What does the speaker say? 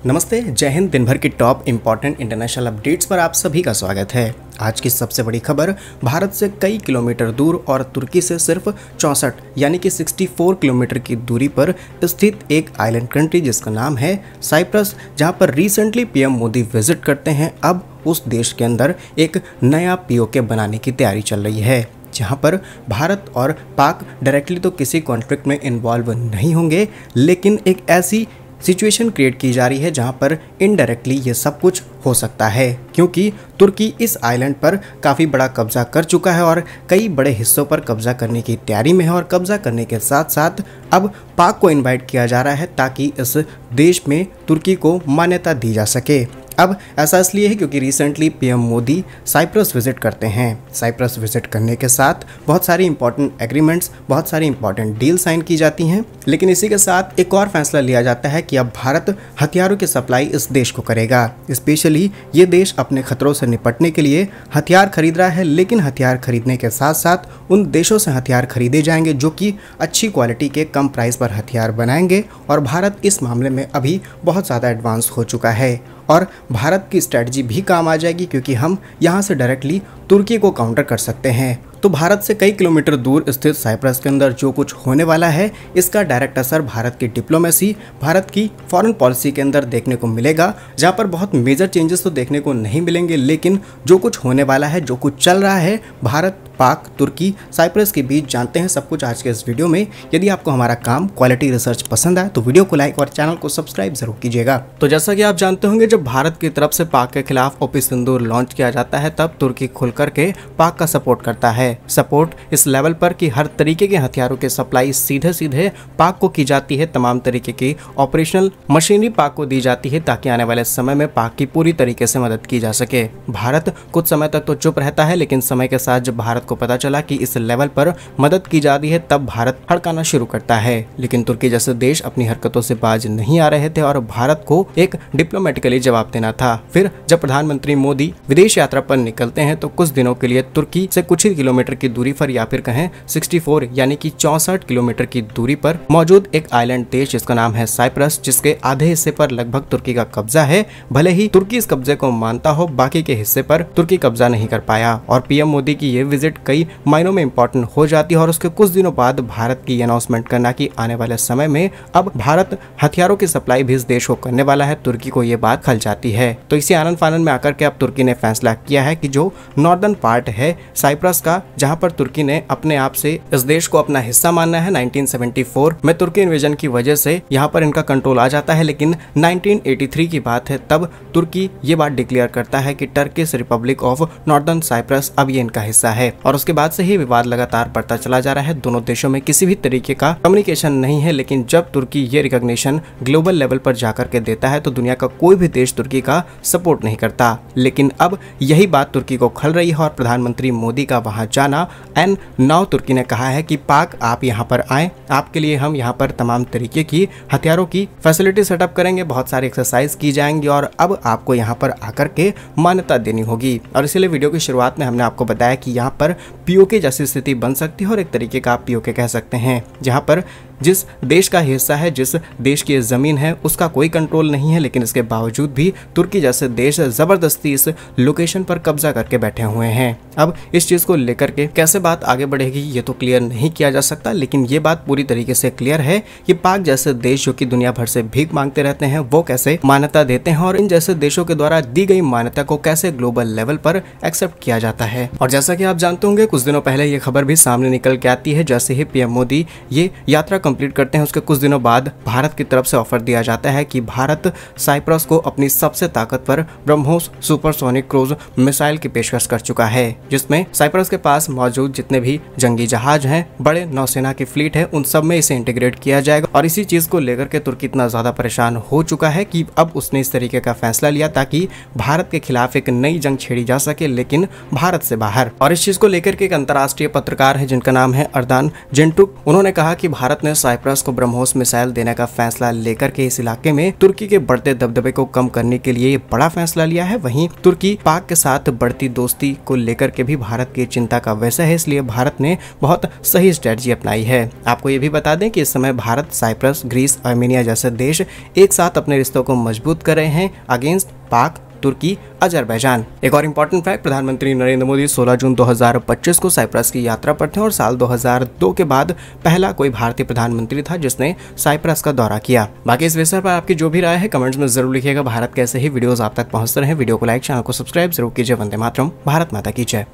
नमस्ते, जय हिंद। दिन भर की टॉप इंपॉर्टेंट इंटरनेशनल अपडेट्स पर आप सभी का स्वागत है। आज की सबसे बड़ी खबर, भारत से कई किलोमीटर दूर और तुर्की से सिर्फ 64 यानी कि 64 किलोमीटर की दूरी पर स्थित एक आइलैंड कंट्री जिसका नाम है साइप्रस, जहां पर रिसेंटली पीएम मोदी विजिट करते हैं। अब उस देश के अंदर एक नया पीओके बनाने की तैयारी चल रही है, जहां पर भारत और पाक डायरेक्टली तो किसी कॉन्फ्लिक्ट में इन्वॉल्व नहीं होंगे, लेकिन एक ऐसी सिचुएशन क्रिएट की जा रही है जहां पर इनडायरेक्टली ये सब कुछ हो सकता है, क्योंकि तुर्की इस आइलैंड पर काफ़ी बड़ा कब्जा कर चुका है और कई बड़े हिस्सों पर कब्जा करने की तैयारी में है। और कब्जा करने के साथ साथ अब पाक को इनवाइट किया जा रहा है ताकि इस देश में तुर्की को मान्यता दी जा सके। अब ऐसा इसलिए है क्योंकि recently PM Modi Cyprus visit करते हैं। साइप्रस विजिट करने के साथ बहुत सारी इंपॉर्टेंट एग्रीमेंट्स, बहुत सारी इंपॉर्टेंट डील साइन की जाती हैं, लेकिन इसी के साथ एक और फैसला लिया जाता है कि अब भारत हथियारों की सप्लाई इस देश को करेगा। स्पेशली ये देश अपने खतरों से निपटने के लिए हथियार खरीद रहा है, लेकिन हथियार खरीदने के साथ साथ उन देशों से हथियार खरीदे जाएंगे जो कि अच्छी क्वालिटी के कम प्राइस पर हथियार बनाएंगे। और भारत इस मामले में अभी बहुत ज़्यादा एडवांस हो चुका है और भारत की स्ट्रैटेजी भी काम आ जाएगी, क्योंकि हम यहाँ से डायरेक्टली तुर्की को काउंटर कर सकते हैं। तो भारत से कई किलोमीटर दूर स्थित साइप्रस के अंदर जो कुछ होने वाला है, इसका डायरेक्ट असर भारत की डिप्लोमेसी, भारत की फॉरेन पॉलिसी के अंदर देखने को मिलेगा, जहाँ पर बहुत मेजर चेंजेस तो देखने को नहीं मिलेंगे, लेकिन जो कुछ होने वाला है, जो कुछ चल रहा है भारत, पाक, तुर्की, साइप्रस के बीच, जानते हैं सब कुछ आज के इस वीडियो में। यदि आपको हमारा काम क्वालिटी रिसर्च पसंद आए तो वीडियो को लाइक और चैनल को सब्सक्राइब जरूर कीजिएगा। तो जैसा कि आप जानते होंगे, जब भारत की तरफ से पाक के खिलाफ ऑपरेशन सिंदूर लॉन्च किया जाता है, तब तुर्की खुल करके पाक का सपोर्ट करता है। सपोर्ट इस लेवल पर कि हर तरीके के हथियारों की सप्लाई सीधे सीधे पाक को की जाती है। तमाम तरीके की ऑपरेशनल मशीनरी पाक को दी जाती है ताकि आने वाले समय में पाक की पूरी तरीके से मदद की जा सके। भारत कुछ समय तक तो चुप रहता है, लेकिन समय के साथ जब भारत को पता चला कि इस लेवल पर मदद की जा रही है, तब भारत हड़काना शुरू करता है। लेकिन तुर्की जैसे देश अपनी हरकतों से बाज नहीं आ रहे थे और भारत को एक डिप्लोमेटिकली जवाब देना था। फिर जब प्रधानमंत्री मोदी विदेश यात्रा पर निकलते हैं तो कुछ दिनों के लिए तुर्की से कुछ ही किलोमीटर की दूरी पर, या फिर कहें 64 यानी कि 64 किलोमीटर की दूरी पर मौजूद एक आइलैंड देश जिसका नाम है साइप्रस, जिसके आधे हिस्से पर लगभग तुर्की का कब्जा है। भले ही तुर्की इस कब्जे को मानता हो, बाकी के हिस्से पर तुर्की कब्जा नहीं कर पाया। और पीएम मोदी की ये विजिट कई मायनों में इंपॉर्टेंट हो जाती है और उसके कुछ दिनों बाद भारत की अनाउंसमेंट करना कि आने वाले समय में अब भारत हथियारों की सप्लाई भी इस देश को करने वाला है। तुर्की को ये बात खल जाती है। तो इसी आनंद फानन में आकर के अब तुर्की ने फैसला किया है कि जो नॉर्दर्न पार्ट है साइप्रस का, जहां पर तुर्की ने अपने आप से इस देश को अपना हिस्सा मानना है। 1974 में तुर्की इन्वेजन की वजह से यहाँ पर इनका कंट्रोल आ जाता है, लेकिन 1983 की बात है, तब तुर्की ये बात डिक्लेयर करता है कि Turkish Republic of Northern Cyprus अब ये इनका हिस्सा है। और उसके बाद से ही विवाद लगातार बढ़ता चला जा रहा है। दोनों देशों में किसी भी तरीके का कम्युनिकेशन नहीं है, लेकिन जब तुर्की ये रिकॉग्निशन ग्लोबल लेवल पर जाकर के देता है तो दुनिया का कोई भी देश तुर्की का सपोर्ट नहीं करता। लेकिन अब यही बात तुर्की को खल रही है और प्रधानमंत्री मोदी का वहां जाना, एंड नाउ तुर्की ने कहा है कि पाक आप यहां पर आएं, आपके लिए हम यहां पर तमाम तरीके की हथियारों की फैसिलिटी सेटअप करेंगे, बहुत सारी एक्सरसाइज की जाएंगी और अब आपको यहां पर आकर के मान्यता देनी होगी। और इसलिए वीडियो की शुरुआत में हमने आपको बताया कि यहाँ पर पीओके जैसी स्थिति बन सकती है और एक तरीके का आप पीओके कह सकते हैं, जहां पर जिस देश का हिस्सा है, जिस देश की जमीन है, उसका कोई कंट्रोल नहीं है, लेकिन इसके बावजूद भी तुर्की जैसे देश जबरदस्ती इस लोकेशन पर कब्जा करके बैठे हुए हैं। अब इस चीज को लेकर के कैसे बात आगे बढ़ेगी ये तो क्लियर नहीं किया जा सकता, लेकिन ये बात पूरी तरीके से क्लियर है कि पाक जैसे देश जो कि दुनिया भर से भीख मांगते रहते हैं, वो कैसे मान्यता देते हैं और इन जैसे देशों के द्वारा दी गई मान्यता को कैसे ग्लोबल लेवल पर एक्सेप्ट किया जाता है। और जैसा कि आप जानते होंगे, कुछ दिनों पहले ये खबर भी सामने निकल के आती है, जैसे ही पीएम मोदी ये यात्रा कंप्लीट करते हैं, उसके कुछ दिनों बाद भारत की तरफ से ऑफर दिया जाता है कि भारत साइप्रस को अपनी सबसे ताकतवर ब्रह्मोस सुपरसोनिक क्रूज मिसाइल की पेशकश कर चुका है, जिसमें साइप्रस के पास मौजूद जितने भी जंगी जहाज हैं, बड़े नौसेना की फ्लीट है, उन सब में इसे इंटीग्रेट किया जाएगा। और इसी चीज को लेकर के तुर्की इतना ज्यादा परेशान हो चुका है कि अब उसने इस तरीके का फैसला लिया ताकि भारत के खिलाफ एक नई जंग छेड़ी जा सके, लेकिन भारत से बाहर। और इस चीज को लेकर के एक अंतर्राष्ट्रीय पत्रकार है जिनका नाम है अर्दान जेंटुक, उन्होंने कहा कि भारत ने साइप्रस को ब्रह्मोस मिसाइल देने का फैसला लेकर के इस इलाके में तुर्की के बढ़ते दबदबे को कम करने के लिए बड़ा फैसला लिया है। वहीं तुर्की पाक के साथ बढ़ती दोस्ती को लेकर के भी भारत की चिंता का विषय है, इसलिए भारत ने बहुत सही स्ट्रेटजी अपनाई है। आपको ये भी बता दें कि इस समय भारत, साइप्रस, ग्रीस, आर्मेनिया जैसे देश एक साथ अपने रिश्तों को मजबूत कर रहे हैं अगेंस्ट पाक, तुर्की, अजरबैजान। एक और इम्पोर्टेंट फैक्ट, प्रधानमंत्री नरेंद्र मोदी 16 जून 2025 को साइप्रस की यात्रा पर थे और साल 2002 के बाद पहला कोई भारतीय प्रधानमंत्री था जिसने साइप्रस का दौरा किया। बाकी इस विषय पर आपकी जो भी राय है कमेंट्स में जरूर लिखिएगा। भारत के ऐसे ही वीडियोस आप तक पहुंचते रहे। वीडियो को लाइक, चैनल को सब्सक्राइब जरूर कीजिए। वंदे मातरम, भारत माता की जय।